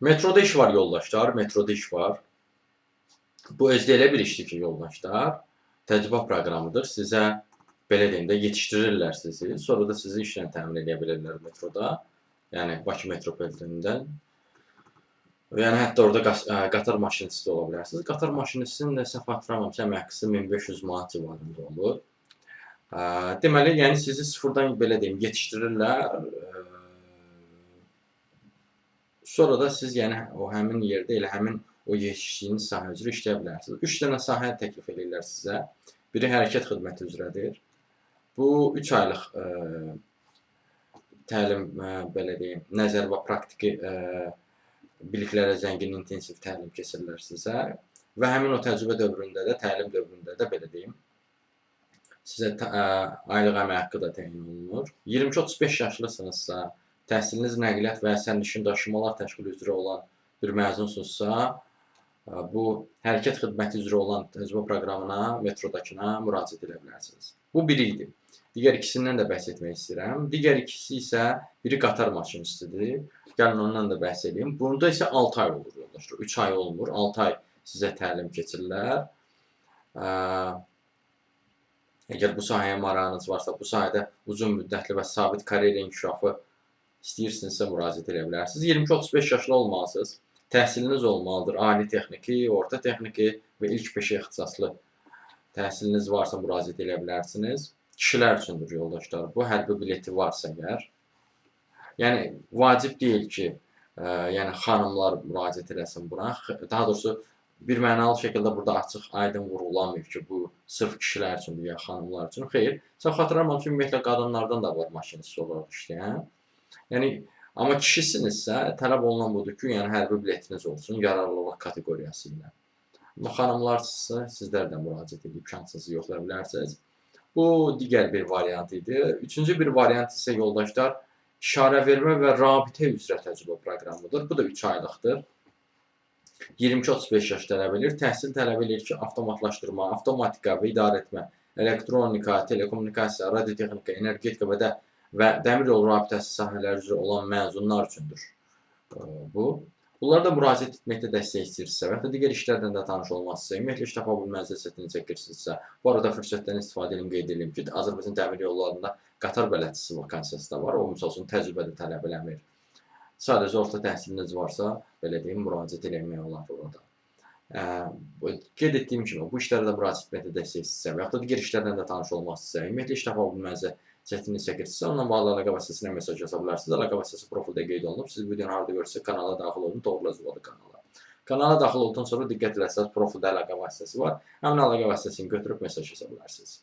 Metroda iş var yoldaşlar, metroda iş var. Bu özdə elə bir işdir ki, yoldaşlar, təcrübə proqramıdır. Sizə belə deyim də yetişdirirlər sizi. Sonra da sizi işlə təmin edə bilirlər metroda. Yəni Bakı metropolitenindən. Yəni hətta orada qatar maşinisti ola bilərsiniz. Qatar maşinistinin də səhv hatırlamıramsa əmək 1500 manat civarında olur. Deməli, yəni sizi sıfırdan belə deyim yetişdirirlər. Sonra da siz yəni o həmin yerdə elə həmin o yetişdiyiniz sahə üzrə işləyə bilərsiniz. 3 dənə sahə təklif edirlər sizə. Biri hərəkət xidməti üzrədir. Bu 3 aylıq təlim, belə deyim, nəzəri və praktiki biliklərə zəngin intensiv təlim keçirirlər sizə və həmin o təcrübə dövründə də, təlim dövründə də belə deyim, sizə aylıq əmək haqqı da təyin olunur. 22-35 yaşlısınızsa, təhsiliniz nəqliyyat və sərnişin daşımalar təşkili üzrə olan bir məzunsunuzsa, bu hərəkət xidməti üzrə olan təcrübə proqramına, metrodakına müraciət edə bilərsiniz. Bu biri idi. Digər ikisindən də bəhs etmək istəyirəm. Digər ikisi isə biri qatar maşinistidir. Gəlin ondan da bəhs edeyim. Bunda isə 6 ay olur yoldaşlar. 3 ay olmur. 6 ay sizə təlim keçirirlər. Əgər bu sahəyə marağınız varsa, bu sahədə uzun müddətli və sabit karyera inkişafı istəyirsinizsə müraciət edə bilərsiniz. 22-35 yaşlı olmalısınız. Təhsiliniz olmalıdır. Ali texniki, orta texniki və ilk peşə ixtisaslı təhsiliniz varsa müraciət edə bilərsiniz. Kişilər üçündür yoldaşlar. Bu hərbi bileti varsa əgər. Yəni vacib deyil ki, yəni xanımlar müraciət eləsin buna. Daha doğrusu bir mənalı şəkildə burada açıq, aydın vurğulanmayıb ki, bu sırf kişilər üçündür ya xanımlar üçün. Xeyr, sən xatırlamaq üçün ümumiyyətlə qadınlardan da var maşinist olaraq işləyən. Yəni, amma kişisinizsə, tələb olunan budur ki, yəni hərbi biletiniz olsun, yararlılıq kateqoriyası ilə. Amma xanımlarsınızsa, sizlər də müraciət edib şansınızı yoxlaya bilərsiniz. Bu digər bir variant idi. Üçüncü bir variant isə yoldaşlar, işarə vermə və rabitə üzrə təcrübə proqramıdır. Bu da 3 aylıqdır. 22-35 yaş tələb edir. Təhsil tələb edir ki, avtomatlaşdırma, avtomatika və idarə etmə, elektronika, telekommunikasiya, radiotexnika, energetika və dəmir yolu rabitəsi sahələri üzrə olan məzunlar üçündür bu. Bunlara da müraciət etməkdə dəstək istəyirsinizsə və ya digər işlərdən də tanış olmazsa, ümumiyyətlə iş tapa bilmənizə çətinlik çəkirsinizsə, bu arada fürsətdən istifadə edin, qeyd edeyim ki, Azərbaycan dəmir yollarında qatar bələdçisi vakansiyyası da var. O, misal üçün, təcrübə də tələb eləmir. Sadəcə orta təhsiliniz varsa, belə deyim, müraciət eləmək olar orada. Qeyd etdiyim kimi, bu işlərə də müraciət etməkdə dəstək istəyirsinizsə və ya da digər işlərdən də tanış olmazsa, ümumiyyətlə iş tapa bilmənizə çətinlik çəkirsinizsə, ondan bağlı əlaqə vasitəsilə mesaj yaza bilərsiniz. Əlaqə vasitəsi profildə qeyd olunub. Siz videonu harada görürsünüzsə, kanala daxil olun, doğru yazıladı kanala. Kanala daxil olduqdan sonra diqqət etsəz, profildə əlaqə vasitəsi var. Həmin əlaqə vasitəsini götürüb mesaj yaza bilərsiniz.